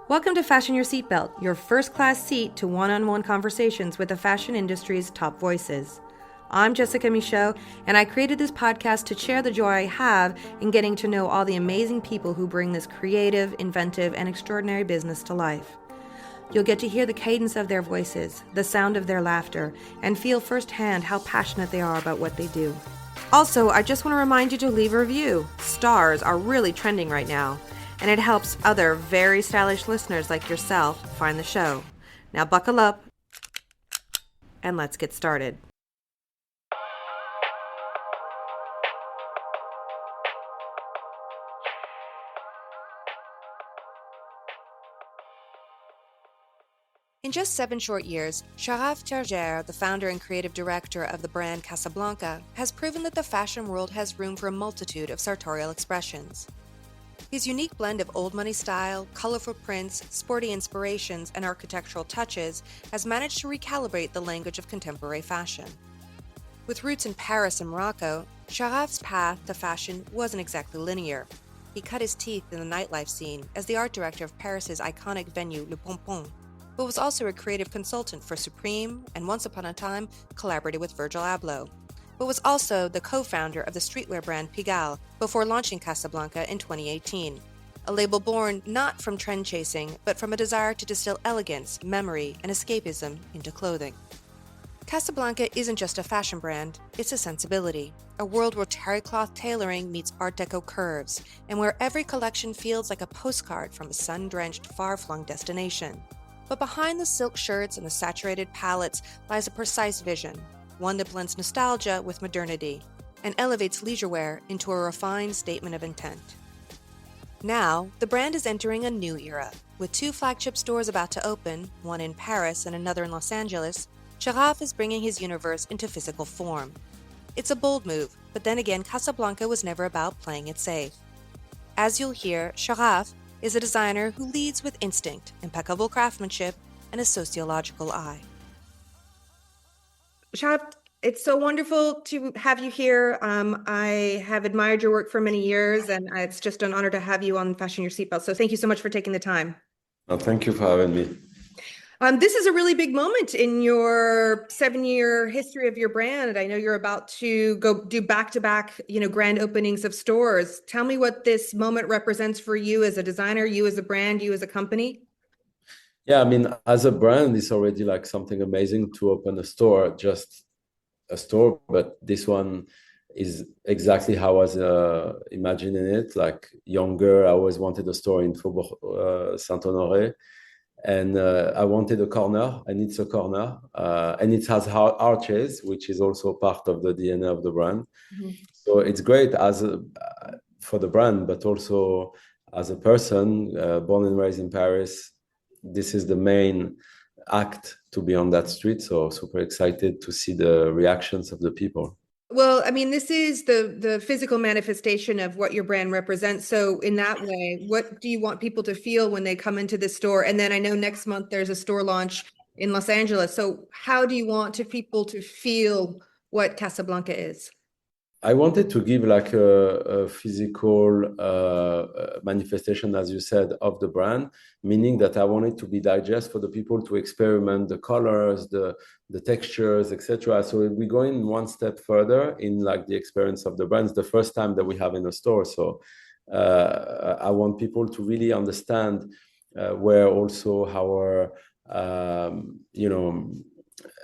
Welcome to Fashion Your Seatbelt, your first-class seat to one-on-one conversations with the fashion industry's top voices. I'm Jessica Michaud, and I created this podcast to share the joy I have in getting to know all the amazing people who bring this creative, inventive, and extraordinary business to life. You'll get to hear the cadence of their voices, the sound of their laughter, and feel firsthand how passionate they are about what they do. Also, I just want to remind you to leave a review. Stars are really trending right now, and it helps other very stylish listeners like yourself find the show. Now buckle up, and let's get started. In just 7 short years, Charaf Tajer, the founder and creative director of the brand Casablanca, has proven that the fashion world has room for a multitude of sartorial expressions. His unique blend of old money style, colorful prints, sporty inspirations, and architectural touches has managed to recalibrate the language of contemporary fashion. With roots in Paris and Morocco, Charaf's path to fashion wasn't exactly linear. He cut his teeth in the nightlife scene as the art director of Paris's iconic venue Le Pompon, but was also a creative consultant for Supreme and once upon a time collaborated with Virgil Abloh, but was also the co-founder of the streetwear brand Pigalle before launching Casablanca in 2018, a label born not from trend chasing, but from a desire to distill elegance, memory, and escapism into clothing. Casablanca isn't just a fashion brand, it's a sensibility, a world where terry cloth tailoring meets Art Deco curves, and where every collection feels like a postcard from a sun-drenched, far-flung destination. But behind the silk shirts and the saturated palettes lies a precise vision, one that blends nostalgia with modernity and elevates leisurewear into a refined statement of intent. Now, the brand is entering a new era. With 2 flagship stores about to open, one in Paris and another in Los Angeles, Charaf is bringing his universe into physical form. It's a bold move, but then again, Casablanca was never about playing it safe. As you'll hear, Charaf is a designer who leads with instinct, impeccable craftsmanship, and a sociological eye. Charaf, it's so wonderful to have you here. I have admired your work for many years, and it's just an honor to have you on Fashion Your Seatbelt. So thank you so much for taking the time. Well, thank you for having me. This is a really big moment in your 7-year history of your brand. I know you're about to go do back-to-back, grand openings of stores. Tell me what this moment represents for you as a designer, you as a brand, you as a company. Yeah, I mean, as a brand, it's already like something amazing to open a store, just a store, but this one is exactly how I was imagining it. Like younger, I always wanted a store in Faubourg Saint-Honoré, and I wanted a corner, and it's a corner, and it has arches, which is also part of the DNA of the brand. Mm-hmm. So it's great for the brand, but also as a person born and raised in Paris. This is the main act to be on that street. So super excited to see the reactions of the people. Well, I mean, this is the physical manifestation of what your brand represents. So in that way, what do you want people to feel when they come into the store? And then I know next month there's a store launch in Los Angeles. So how do you want people to feel what Casablanca is? I wanted to give like a physical manifestation, as you said, of the brand, meaning that I wanted to be digest for the people to experiment the colors, the textures, etc. So we're going one step further in like the experience of the brand. It's the first time that we have in a store. So I want people to really understand where also our,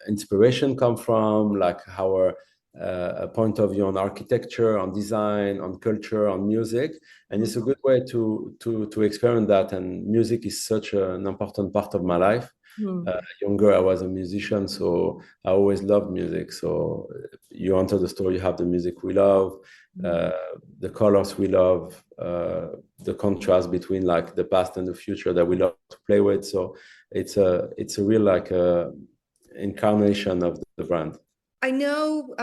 inspiration come from, like our a point of view on architecture, on design, on culture, on music, and it's a good way to experiment that. And music is such an important part of my life. Younger, I was a musician, so I always loved music. So you enter the store, you have the music we love, the colors we love, the contrast between like the past and the future that we love to play with. So it's a real like incarnation of the brand. I know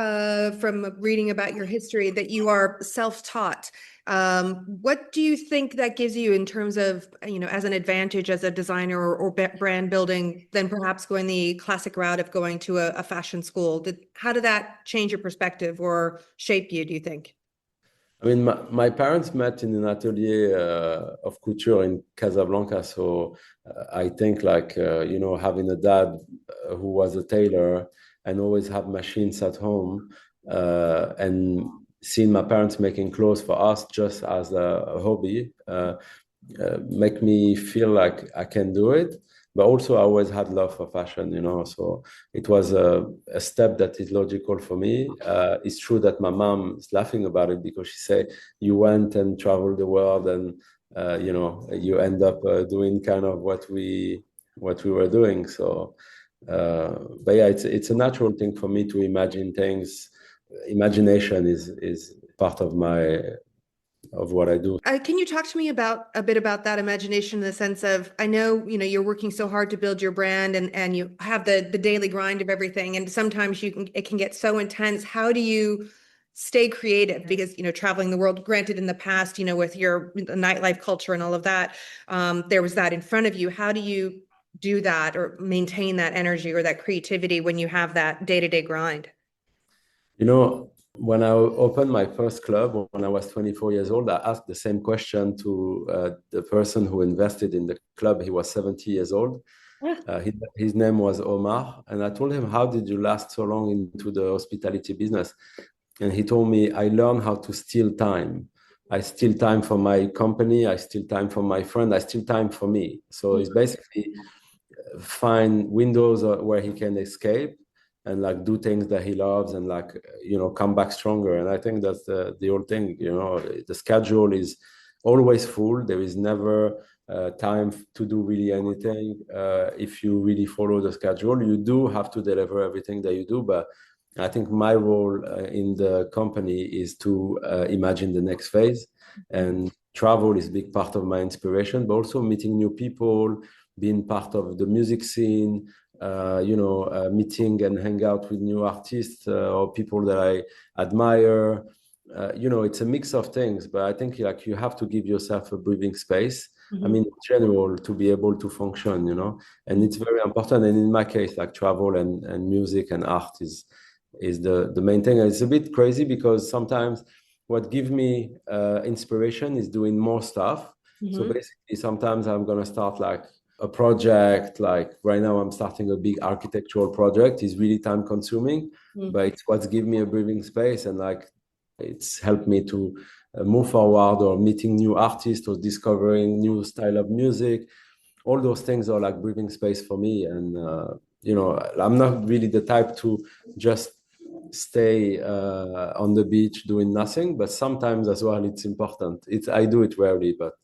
from reading about your history that you are self-taught. What do you think that gives you in terms of, as an advantage as a designer or brand building than perhaps going the classic route of going to a fashion school? How did that change your perspective or shape you, do you think? I mean, my parents met in an atelier of couture in Casablanca. So I think like, having a dad who was a tailor and always have machines at home and seeing my parents making clothes for us just as a hobby make me feel like I can do it. But also, I always had love for fashion. So it was a step that is logical for me. It's true that my mom is laughing about it because she said you went and traveled the world, and you end up doing kind of what we were doing. So, but yeah, it's a natural thing for me to imagine things. Imagination is part of what I do. Can you talk to me about a bit about that imagination in the sense of, I know, you're working so hard to build your brand and you have the daily grind of everything. And sometimes it can get so intense. How do you stay creative? Because, traveling the world, granted in the past, with your nightlife culture and all of that, there was that in front of you. How do you do that or maintain that energy or that creativity when you have that day-to-day grind? When I opened my first club when I was 24 years old, I asked the same question to the person who invested in the club. He was 70 years old. His name was Omar. And I told him, how did you last so long into the hospitality business? And he told me, I learned how to steal time. I steal time for my company. I steal time for my friend. I steal time for me. So it's basically find windows where he can escape and like do things that he loves and like come back stronger. And I think that's the whole thing. The schedule is always full. There is never time to do really anything. If you really follow the schedule, you do have to deliver everything that you do. But I think my role in the company is to imagine the next phase, and travel is a big part of my inspiration, but also meeting new people, being part of the music scene, meeting and hang out with new artists or people that I admire. It's a mix of things, but I think like you have to give yourself a breathing space. I mean, in general, to be able to function, and it's very important. And in my case, like travel and music and art is the main thing. And it's a bit crazy because sometimes what gives me inspiration is doing more stuff. So basically, sometimes I'm gonna start like a project. Like right now, I'm starting a big architectural project. It's really time consuming, but it's what's give me a breathing space, and like it's helped me to move forward, or meeting new artists, or discovering new style of music. All those things are like breathing space for me. And I'm not really the type to just stay on the beach doing nothing, but sometimes as well it's important. I do it rarely, but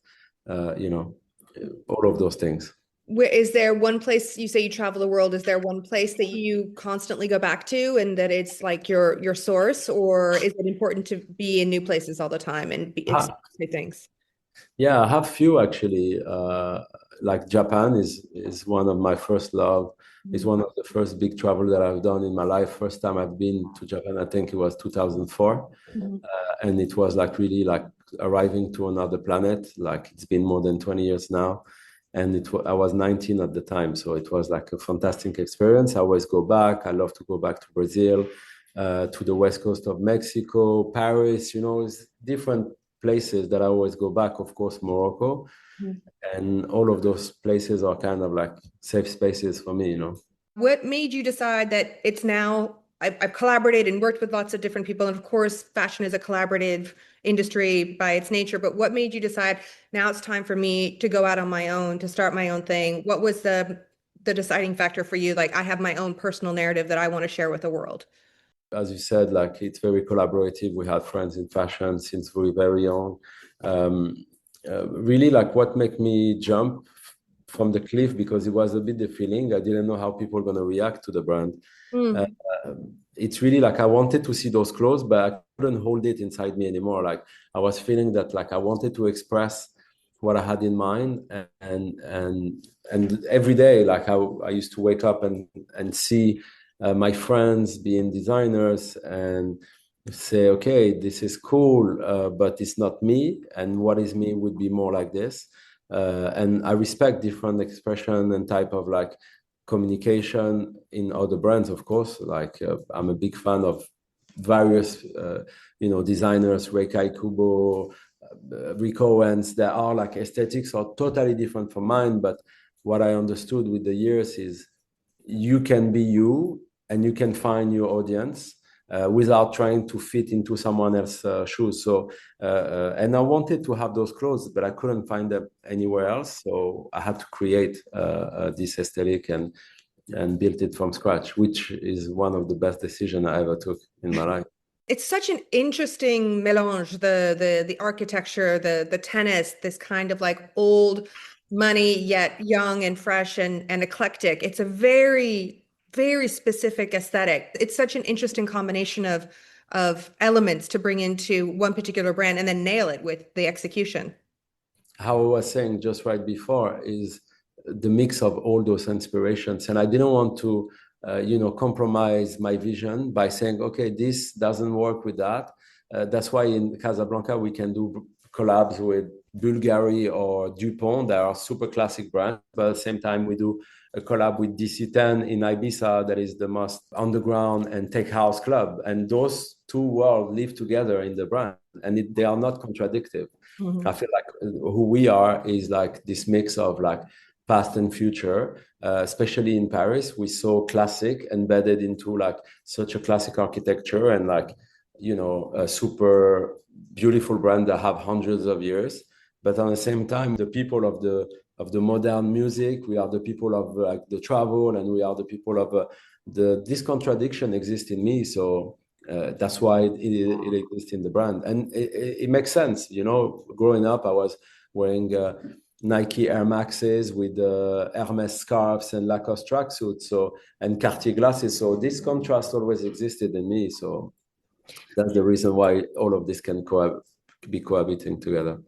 all of those things. Is there one place, you say you travel the world, is there one place that you constantly go back to and that it's like your source, or is it important to be in new places all the time and experience new things? Yeah, I have few actually. Like Japan is one of my first love. It's one of the first big travel that I've done in my life. First time I've been to Japan, I think it was 2004, and it was like really like arriving to another planet. Like it's been more than 20 years now, and I was 19 at the time, so it was like a fantastic experience. I always go back. I love to go back to Brazil, to the west coast of Mexico, Paris. It's different places that I always go back. Of course, Morocco, and all of those places are kind of like safe spaces for me. What made you decide that it's now, I've collaborated and worked with lots of different people, and of course, fashion is a collaborative industry by its nature, but what made you decide now it's time for me to go out on my own, to start my own thing? What was the deciding factor for you? Like, I have my own personal narrative that I want to share with the world. As you said, like it's very collaborative. We had friends in fashion since we were very young. Really, like what made me jump from the cliff, because it was a bit the feeling. I didn't know how people were going to react to the brand. Uh, it's really like I wanted to see those clothes, but I couldn't hold it inside me anymore. Like I was feeling that like I wanted to express what I had in mind, and every day, like I used to wake up and see my friends being designers and say, okay, this is cool, but it's not me, and what is me would be more like this. And I respect different expression and type of like communication in other brands, of course. Like I'm a big fan of various, designers, Reikai Kubo, Rico Owens, there are like aesthetics are totally different from mine. But what I understood with the years is you can be you and you can find your audience without trying to fit into someone else's shoes. So, and I wanted to have those clothes, but I couldn't find them anywhere else. So I had to create this aesthetic and built it from scratch, which is one of the best decisions I ever took in my life. It's such an interesting melange, the architecture, the tennis, this kind of like old money, yet young and fresh and eclectic. It's a very, very specific aesthetic. It's such an interesting combination of elements to bring into one particular brand and then nail it with the execution. How I was saying just right before is the mix of all those inspirations. And I didn't want to compromise my vision by saying, okay, this doesn't work with that. That's why in Casablanca, we can do collabs with Bulgari or Dupont. They are super classic brands. But at the same time, we do a collab with DC10 in Ibiza, that is the most underground and tech house club. And those two worlds live together in the brand, and they are not contradictory. Mm-hmm. I feel like who we are is like this mix of like past and future, especially in Paris. We saw classic embedded into like such a classic architecture and like, a super beautiful brand that have hundreds of years. But at the same time, the people of the modern music, we are the people of like the travel, and we are the people of this contradiction exists in me. So that's why it exists in the brand. And it makes sense. Growing up, I was wearing Nike Air Maxes with Hermes scarves and Lacoste tracksuits, and Cartier glasses. So this contrast always existed in me. So that's the reason why all of this can be cohabiting together.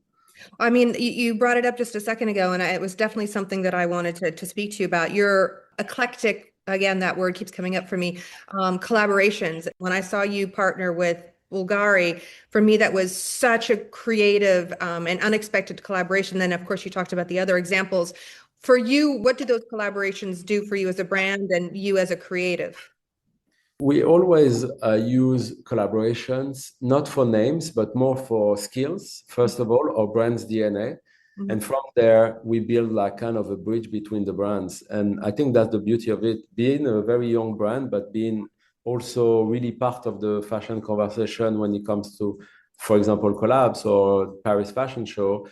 I mean, you brought it up just a second ago, and it was definitely something that I wanted to speak to you about. Your eclectic, again, that word keeps coming up for me, collaborations. When I saw you partner with Bulgari, for me, that was such a creative and unexpected collaboration. Then, of course, you talked about the other examples. For you, what do those collaborations do for you as a brand and you as a creative? We always use collaborations, not for names, but more for skills, first of all, or brand's DNA. Mm-hmm. And from there, we build like kind of a bridge between the brands. And I think that's the beauty of it, being a very young brand, but being also really part of the fashion conversation when it comes to, for example, collabs or Paris Fashion Show.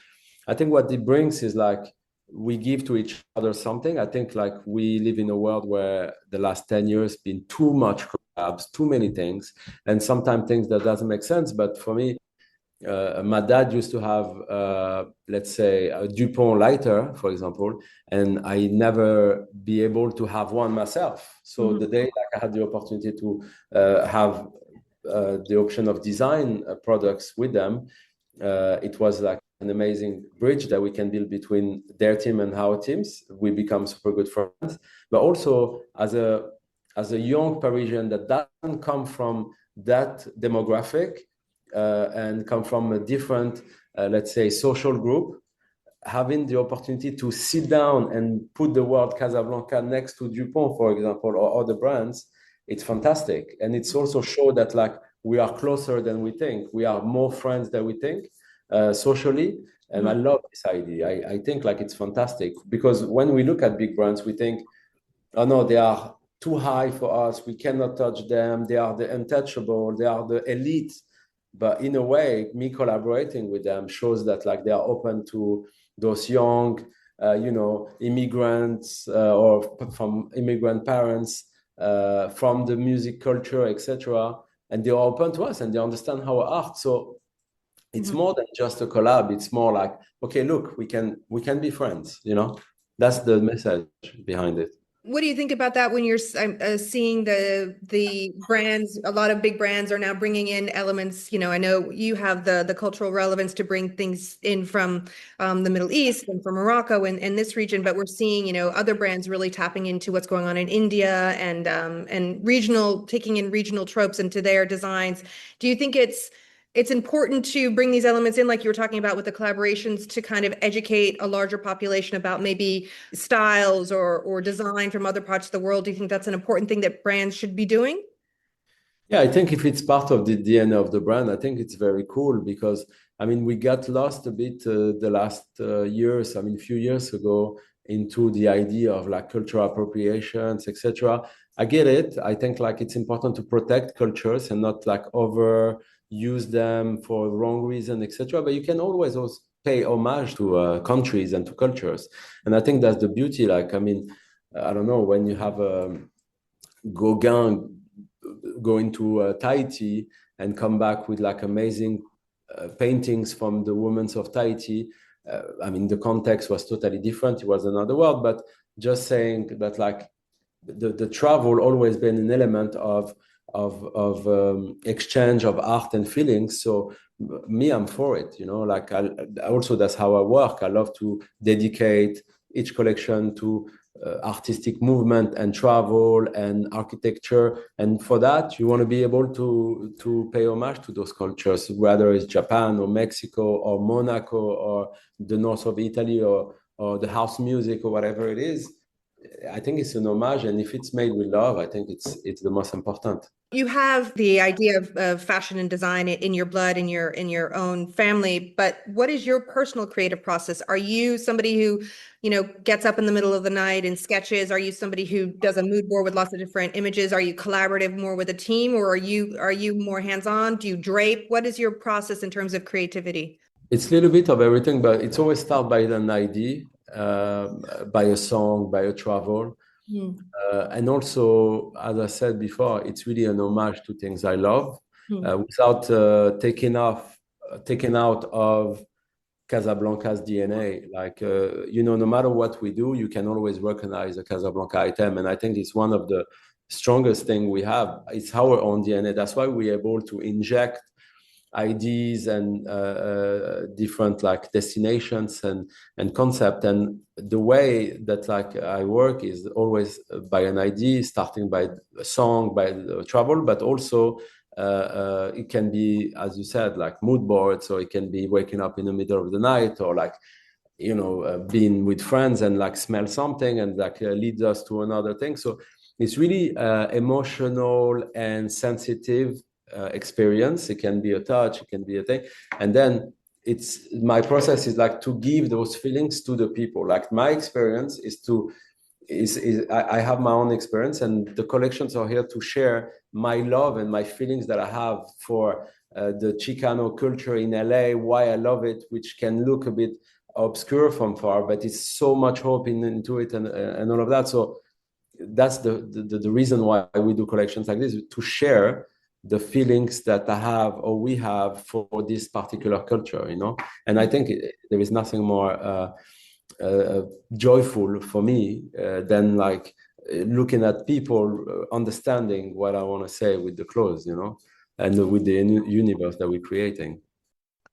I think what it brings is like, we give to each other something. I think like we live in a world where the last 10 years been too much collabs, too many things, and sometimes things that doesn't make sense. But for me, my dad used to have, let's say, a Dupont lighter, for example, and I never be able to have one myself. So the day like I had the opportunity to have the option of design products with them, it was like an amazing bridge that we can build between their team and our teams. We become super good friends. But also as a young Parisian that doesn't come from that demographic and come from a different, let's say, social group, having the opportunity to sit down and put the word Casablanca next to Dupont, for example, or other brands, it's fantastic. And it's also show that like we are closer than we think. We are more friends than we think. Socially, and I love this idea. I think like it's fantastic, because when we look at big brands, we think, oh no, they are too high for us, we cannot touch them, they are the untouchable, they are the elite. But in a way, me collaborating with them shows that like they are open to those young immigrants or from immigrant parents, from the music culture, etc., and they are open to us and they understand our art. So it's more than just a collab. It's more like, okay, look, we can be friends. That's the message behind it. What do you think about that when you're seeing the brands? A lot of big brands are now bringing in elements. I know you have the cultural relevance to bring things in from the Middle East and from Morocco and this region, but we're seeing other brands really tapping into what's going on in India and taking in regional tropes into their designs. Do you think it's important to bring these elements in, like you were talking about with the collaborations, to kind of educate a larger population about maybe styles or design from other parts of the world? Do you think that's an important thing that brands should be doing? Yeah, I think if it's part of the DNA of the brand, I think it's very cool because I mean we got lost a bit the last years. I mean, a few years ago into the idea of like cultural appropriations, etc. I get it. I think like it's important to protect cultures and not like overuse them for wrong reason, etc. But you can always also pay homage to countries and to cultures, and I think that's the beauty. Like I mean, I don't know when you have a Gauguin go into Tahiti and come back with like amazing paintings from the women of Tahiti. I mean, the context was totally different. It was another world, but just saying that like the travel always been an element of exchange of art and feelings. So me, I'm for it. You know, like also that's how I work. I love to dedicate each collection to artistic movement and travel and architecture. And for that, you want to be able to pay homage to those cultures, whether it's Japan or Mexico or Monaco or the north of Italy or the house music or whatever it is. I think it's an homage, and if it's made with love, I think it's the most important. You have the idea of fashion and design in your blood, in your own family, but what is your personal creative process? Are you somebody who, gets up in the middle of the night and sketches? Are you somebody who does a mood board with lots of different images? Are you collaborative more with a team, or are you more hands-on? Do you drape? What is your process in terms of creativity? It's a little bit of everything, but it's always start by an idea, by a song, by a travel. Hmm. And also, as I said before, it's really an homage to things I love, Hmm. without taking out of Casablanca's DNA. Like, no matter what we do, you can always recognize a Casablanca item. And I think it's one of the strongest thing we have. It's our own DNA. That's why we're able to inject ideas and different like destinations and concept. And the way that like I work is always by an idea, starting by a song, by the travel, but also it can be, as you said, like mood boards, or it can be waking up in the middle of the night, or like being with friends and like smell something and like leads us to another thing. So it's really emotional and sensitive experience. It can be a touch, it can be a thing, and then it's my process is like to give those feelings to the people. Like my experience is to is I have my own experience, and the collections are here to share my love and my feelings that I have for the Chicano culture in LA, why I love it, which can look a bit obscure from far, but it's so much hope into it and all of that. So that's the reason why we do collections like this, to share the feelings that I have or we have for this particular culture. And I think there is nothing more joyful for me than like looking at people understanding what I want to say with the clothes, and with the universe that we're creating.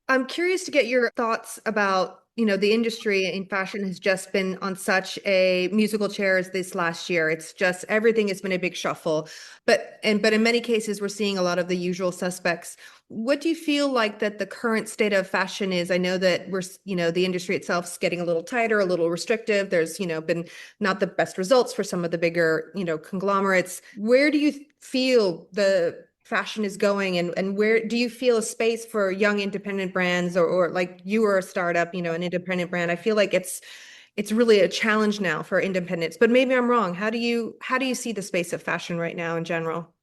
I'm curious to get your thoughts about, the industry in fashion has just been on such a musical chairs this last year. It's just everything has been a big shuffle. But in many cases we're seeing a lot of the usual suspects. What do you feel like that the current state of fashion is? I know that the industry itself is getting a little tighter, a little restrictive. There's, been not the best results for some of the bigger, conglomerates. Where do you feel the fashion is going, and where do you feel a space for young independent brands, or like you are a startup, an independent brand? I feel like it's really a challenge now for independents, but maybe I'm wrong. How do you see the space of fashion right now in general?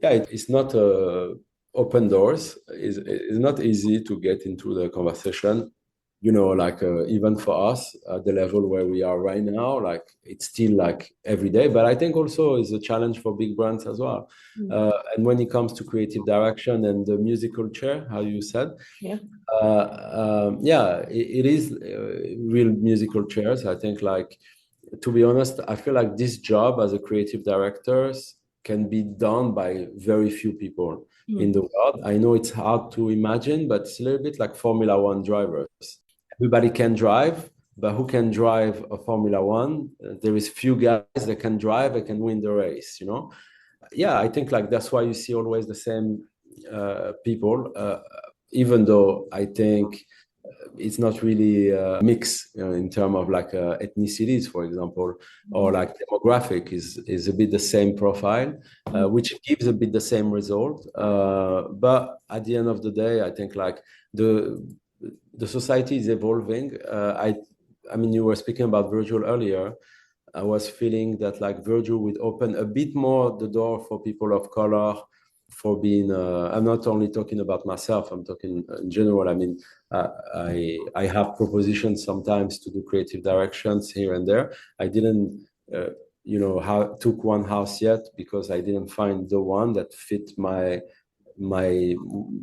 Yeah, it's not open doors. It's not easy to get into the conversation. Like even for us at the level where we are right now, like it's still like every day. But I think also is a challenge for big brands as well. Mm. And when it comes to creative direction and the musical chair, how you said, Yeah. yeah, it is real musical chairs. I think, like, to be honest, I feel like this job as a creative director can be done by very few people in Mm. the world. I know it's hard to imagine, but it's a little bit like Formula One drivers. Everybody can drive, but who can drive a Formula One? There is few guys that can drive and can win the race. Yeah, I think like that's why you see always the same people. Even though I think it's not really mixed in terms of like ethnicities, for example, or like demographic is a bit the same profile, which gives a bit the same result. But at the end of the day, I think like the society is evolving. I mean, you were speaking about Virgil earlier. I was feeling that like Virgil would open a bit more the door for people of color, for being. I'm not only talking about myself. I'm talking in general. I mean, I have propositions sometimes to do creative directions here and there. I didn't, took one house yet because I didn't find the one that fit my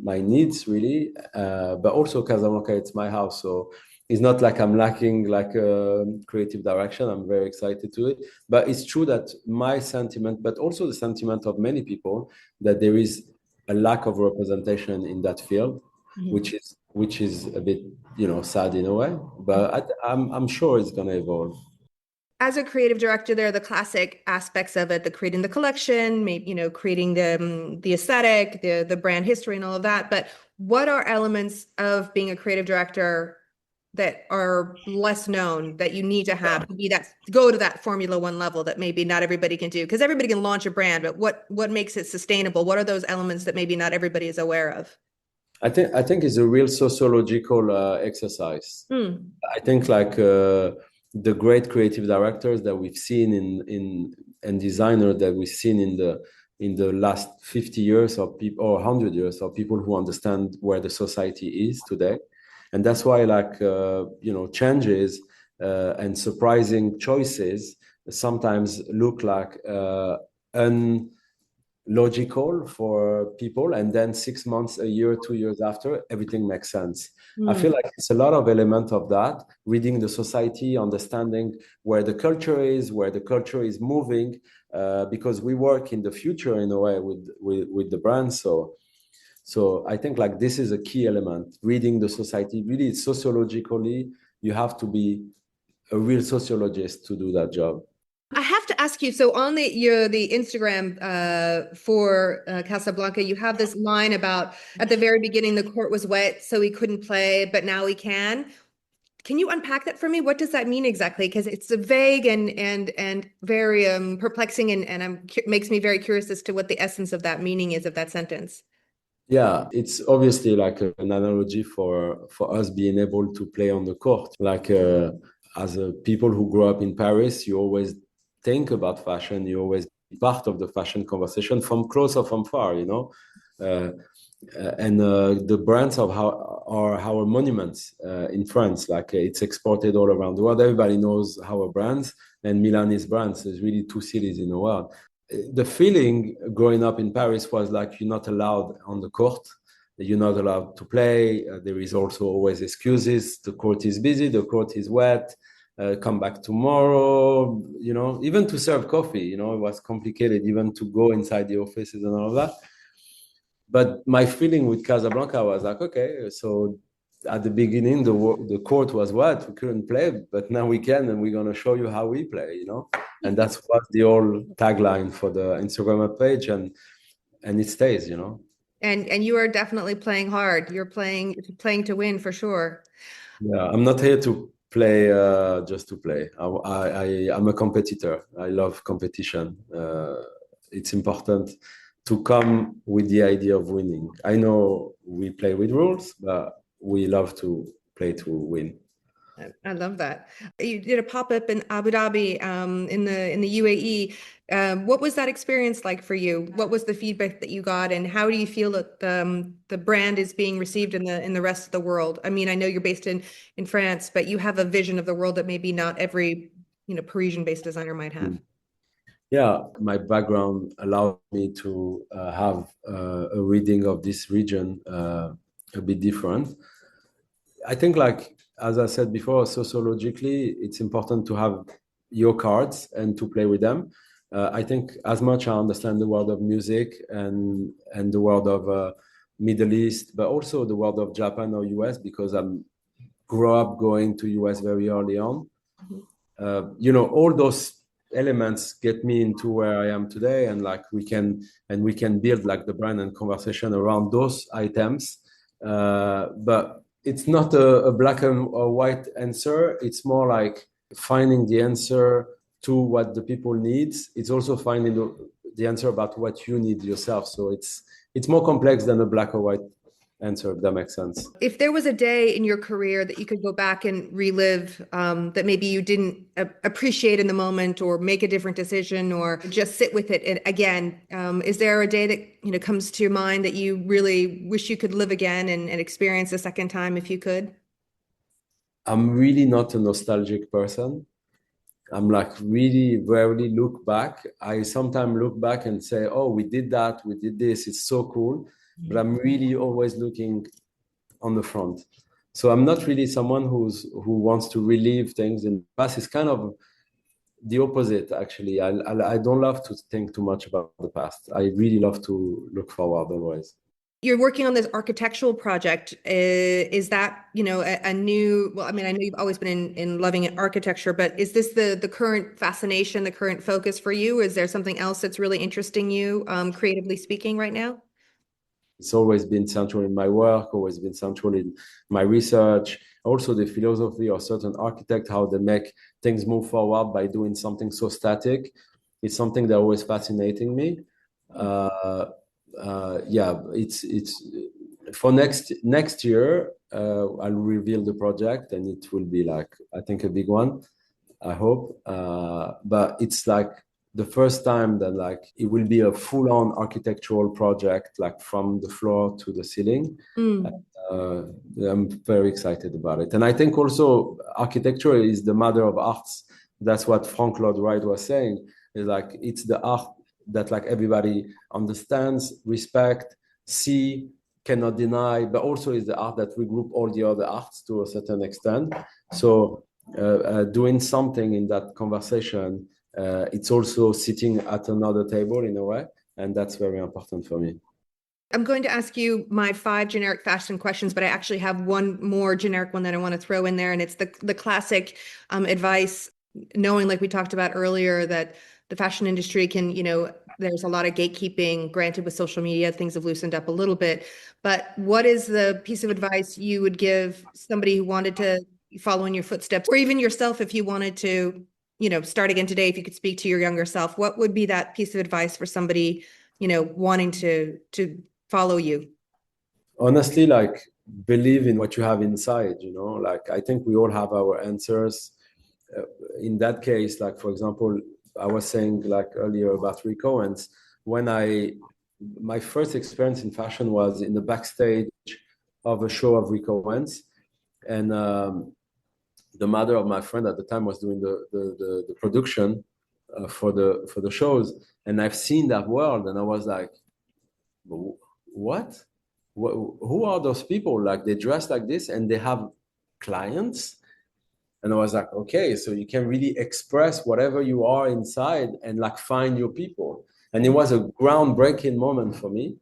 needs really. But also Casablanca, it's my house, so it's not like I'm lacking like a creative direction. I'm very excited to it. But it's true that my sentiment, but also the sentiment of many people, that there is a lack of representation in that field, which is a bit, sad in a way. But I'm sure it's going to evolve. As a creative director, there are the classic aspects of it, the creating the collection, maybe, creating the aesthetic, the brand history and all of that. But what are elements of being a creative director that are less known that you need to have to be that, go to that Formula One level that maybe not everybody can do? Because everybody can launch a brand, but what makes it sustainable? What are those elements that maybe not everybody is aware of? I think it's a real sociological exercise. I think like the great creative directors that we've seen and designers that we've seen in the last 50 years or 100 years, or people who understand where the society is today. And that's why like changes and surprising choices sometimes look like logical for people, and then 6 months, a year, 2 years after, everything makes sense. I feel like it's a lot of element of that, reading the society, understanding where the culture is moving, because we work in the future in a way with the brand. So I think like this is a key element, reading the society really sociologically. You have to be a real sociologist to do that job. I have to ask you, so on the Instagram for Casablanca, you have this line about at the very beginning, the court was wet, so he couldn't play, but now he can. Can you unpack that for me? What does that mean exactly? Because it's a vague and very perplexing, and makes me very curious as to what the essence of that meaning is of that sentence. Yeah, it's obviously like an analogy for us being able to play on the court. Like as people who grow up in Paris, you always think about fashion. You always be part of the fashion conversation from close or from far, and the brands are our monuments in France. Like it's exported all around the world. Everybody knows our brands, and Milanese brands. There's really two cities in the world. The feeling growing up in Paris was like you're not allowed on the court. You're not allowed to play. There is also always excuses. The court is busy. The court is wet. Come back tomorrow. Even to serve coffee, it was complicated even to go inside the offices and all of that. But my feeling with Casablanca was like, okay, so at the beginning, the court was wet. We couldn't play, but now we can, and we're going to show you how we play, And that's what the old tagline for the Instagram page, and it stays, And you are definitely playing hard. You're playing to win for sure. Yeah, I'm not here to play just to play. I'm a competitor. I love competition. It's important to come with the idea of winning. I know we play with rules, but we love to play to win. I love that. You did a pop-up in Abu Dhabi, in the UAE. What was that experience like for you? What was the feedback that you got, and how do you feel that the brand is being received in the rest of the world? I mean, I know you're based in France, but you have a vision of the world that maybe not every Parisian-based designer might have. Yeah, my background allowed me to have a reading of this region a bit different. I think, like, as I said before, sociologically, it's important to have your cards and to play with them. I think as much I understand the world of music and the world of Middle East, but also the world of Japan or US, because I grew up going to US very early on. All those elements get me into where I am today, and like we can build like the brand and conversation around those items. But it's not a black and white answer. It's more like finding the answer to what the people need. It's also finding the answer about what you need yourself. So it's more complex than a black or white answer, if that makes sense. If there was a day in your career that you could go back and relive, that maybe you didn't appreciate in the moment, or make a different decision, or just sit with it again, is there a day that comes to your mind that you really wish you could live again and experience a second time if you could? I'm really not a nostalgic person. I'm like really rarely look back. I sometimes look back and say, oh, we did that, we did this, it's so cool. But I'm really always looking on the front. So I'm not really someone who wants to relive things in the past. It's kind of the opposite, actually. I don't love to think too much about the past. I really love to look forward always. You're working on this architectural project. Is that, a new, well, I mean, I know you've always been in loving architecture, but is this the current fascination, the current focus for you? Is there something else that's really interesting you, creatively speaking right now? It's always been central in my work, always been central in my research. Also, the philosophy of certain architects, how they make things move forward by doing something so static. It's something that always fascinating me. Yeah, it's for next year. I'll reveal the project, and it will be like, I think, a big one. I hope. But it's like the first time that like it will be a full-on architectural project, like from the floor to the ceiling. I'm very excited about it. And I think also architecture is the mother of arts. That's what Frank Lloyd Wright was saying. Is like it's the art that like everybody understands, respect, see, cannot deny, but also is the art that regroup all the other arts to a certain extent. So doing something in that conversation, it's also sitting at another table in a way, and that's very important for me. I'm going to ask you my 5 generic fashion questions, but I actually have one more generic one that I want to throw in there, and it's the classic advice, knowing, like we talked about earlier, that the fashion industry can, there's a lot of gatekeeping. Granted, with social media, things have loosened up a little bit, but what is the piece of advice you would give somebody who wanted to follow in your footsteps, or even yourself if you wanted to, start again today, if you could speak to your younger self, what would be that piece of advice for somebody, wanting to follow you? Honestly, like believe in what you have inside, like I think we all have our answers. In that case, like for example, I was saying like earlier about Rick Owens, when my first experience in fashion was in the backstage of a show of Rick Owens, and the mother of my friend at the time was doing the production for the shows, and I've seen that world, and I was like, what? Who are those people? Like they dress like this and they have clients. And I was like, okay, so you can really express whatever you are inside and like find your people. And it was a groundbreaking moment for me.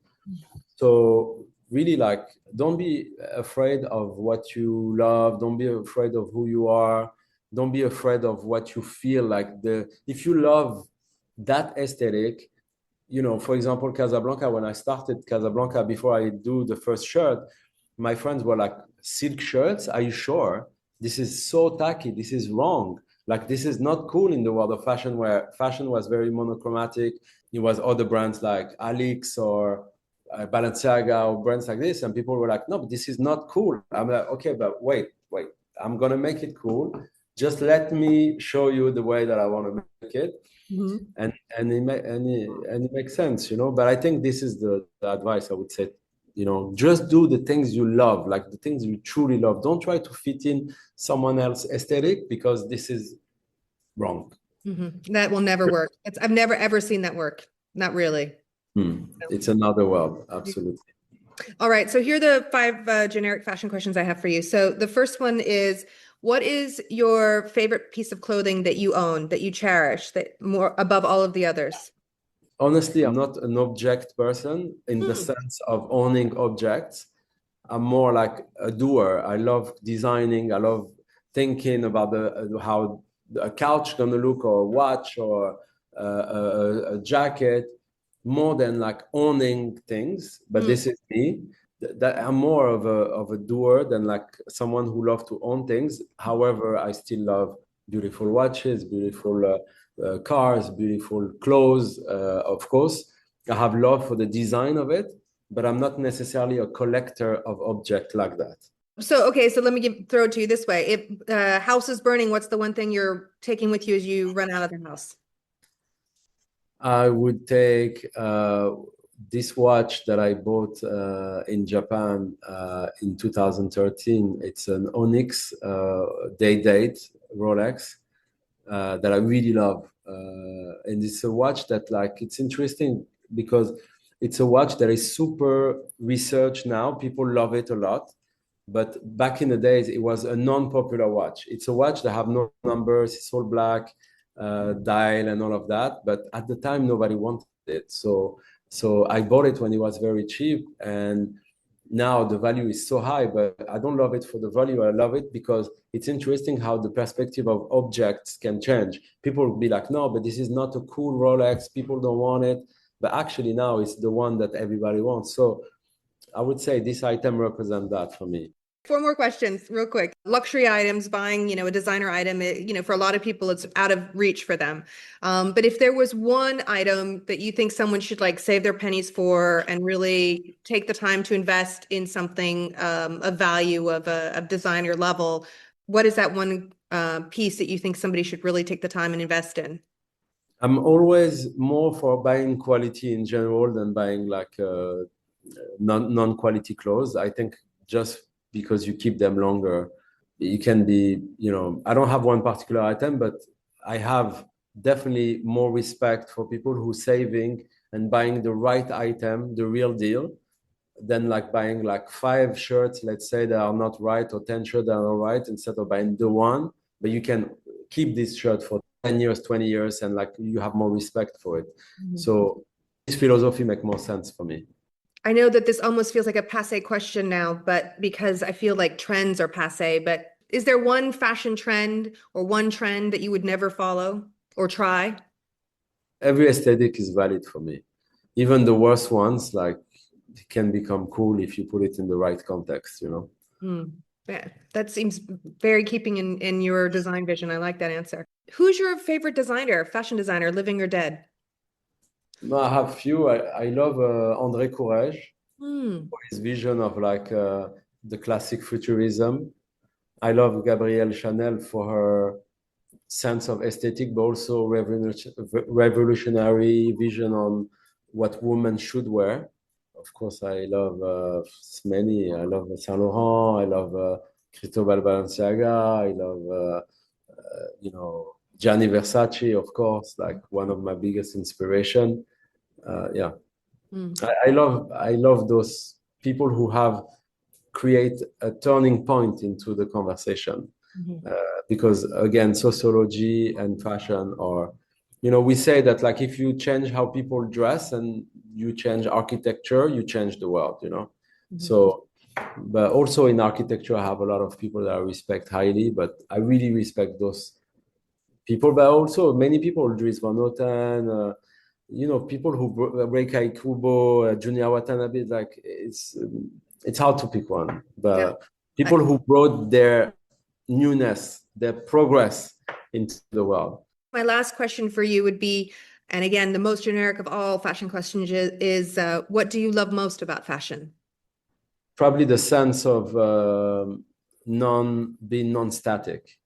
So really, like, don't be afraid of what you love. Don't be afraid of who you are. Don't be afraid of what you feel like. If you love that aesthetic, for example, Casablanca, when I started Casablanca, before I do the first shirt, my friends were like, silk shirts? Are you sure? This is so tacky. This is wrong. Like, this is not cool in the world of fashion, where fashion was very monochromatic. It was other brands like Alix or Balenciaga or brands like this. And people were like, no, but this is not cool. I'm like, okay, but wait. I'm going to make it cool. Just let me show you the way that I want to make it. Mm-hmm. And it makes sense, But I think this is the advice I would say, just do the things you love, like the things you truly love. Don't try to fit in someone else's aesthetic, because this is wrong. Mm-hmm. That will never work. I've never ever seen that work. Not really. It's another world. Absolutely. All right. So here are the 5 generic fashion questions I have for you. So the first one is, what is your favorite piece of clothing that you own, that you cherish, that more above all of the others? Honestly, I'm not an object person in the sense of owning objects. I'm more like a doer. I love designing. I love thinking about how a couch gonna look, or a watch, or a jacket, more than like owning things. But this is me. that I'm more of a doer than like someone who loves to own things. However, I still love beautiful watches, beautiful cars, beautiful clothes. Of course, I have love for the design of it, but I'm not necessarily a collector of objects like that. So, okay, so let me throw it to you this way. If house is burning, what's the one thing you're taking with you as you run out of the house? I would take this watch that I bought in Japan in 2013. It's an Onyx day-date Rolex that I really love. And it's a watch that like, it's interesting because it's a watch that is super researched now. People love it a lot. But back in the days, it was a non-popular watch. It's a watch that have no numbers. It's all black, dial and all of that. But at the time, nobody wanted it. So I bought it when it was very cheap. And now the value is so high, but I don't love it for the value. I love it because it's interesting how the perspective of objects can change. People will be like, no, but this is not a cool Rolex. People don't want it. But actually now it's the one that everybody wants. So I would say this item represents that for me. 4 more questions real quick. Luxury items, buying, a designer item, for a lot of people, it's out of reach for them. But if there was one item that you think someone should like save their pennies for and really take the time to invest in something of value of a designer level, what is that one piece that you think somebody should really take the time and invest in? I'm always more for buying quality in general than buying like non-quality clothes. I think just because you keep them longer, you can be, I don't have one particular item, but I have definitely more respect for people who saving and buying the right item, the real deal, than like buying like 5 shirts, let's say, that are not right, or 10 shirts that are not right, instead of buying the one, but you can keep this shirt for 10 years, 20 years, and like you have more respect for it. Mm-hmm. So this philosophy makes more sense for me. I know that this almost feels like a passé question now, but because I feel like trends are passé, but is there one fashion trend or one trend that you would never follow or try? Every aesthetic is valid for me. Even the worst ones, like, can become cool if you put it in the right context, Yeah, that seems very keeping in your design vision. I like that answer. Who's your favorite designer, fashion designer, living or dead? No, I have few. I love André Courrèges for his vision of like the classic futurism. I love Gabrielle Chanel for her sense of aesthetic, but also revolutionary vision on what women should wear. Of course, I love many. I love Saint Laurent. I love Cristobal Balenciaga. I love, Gianni Versace, of course, like one of my biggest inspiration. Yeah, I love those people who have create a turning point into the conversation. Because again, sociology and fashion are, we say that like if you change how people dress and you change architecture, you change the world, So, but also in architecture, I have a lot of people that I respect highly, but I really respect those people, but also many people, Dries Van Noten, people who Reika Ikubo, Junya Watanabe, like it's hard to pick one, but people who brought their newness, their progress into the world. My last question for you would be, and again, the most generic of all fashion questions is what do you love most about fashion? Probably the sense of being non-static.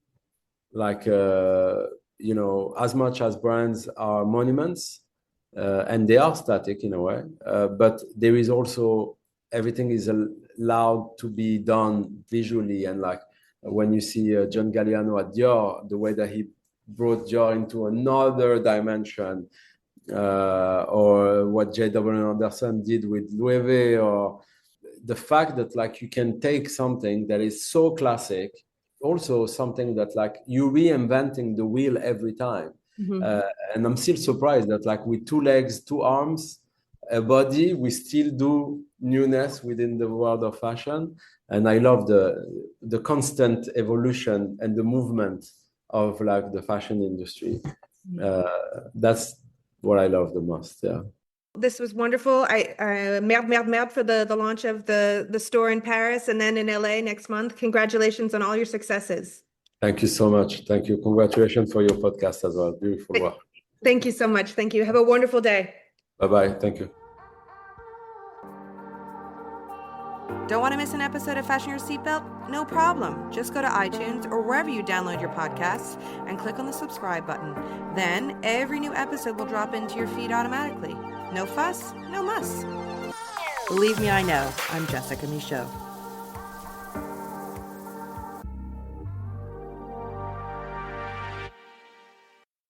Like, as much as brands are monuments, and they are static in a way, but there is also, everything is allowed to be done visually. And like when you see John Galliano at Dior, the way that he brought Dior into another dimension, or what J.W. Anderson did with Louis V, or the fact that like you can take something that is so classic, also something that like you reinventing the wheel every time. And I'm still surprised that like with 2 legs, 2 arms, a body, we still do newness within the world of fashion. And I love the constant evolution and the movement of like the fashion industry. That's what I love the most. Yeah. This was wonderful. Merde for the launch of the store in Paris and then in LA next month. Congratulations on all your successes. Thank you so much. Thank you. Congratulations for your podcast as well. Beautiful work. Thank you so much. Thank you. Have a wonderful day. Bye-bye. Thank you. Don't want to miss an episode of Fashion Your Seatbelt? No problem. Just go to iTunes or wherever you download your podcasts and click on the subscribe button. Then every new episode will drop into your feed automatically. No fuss, no muss. Believe me, I know. I'm Jessica Michaud.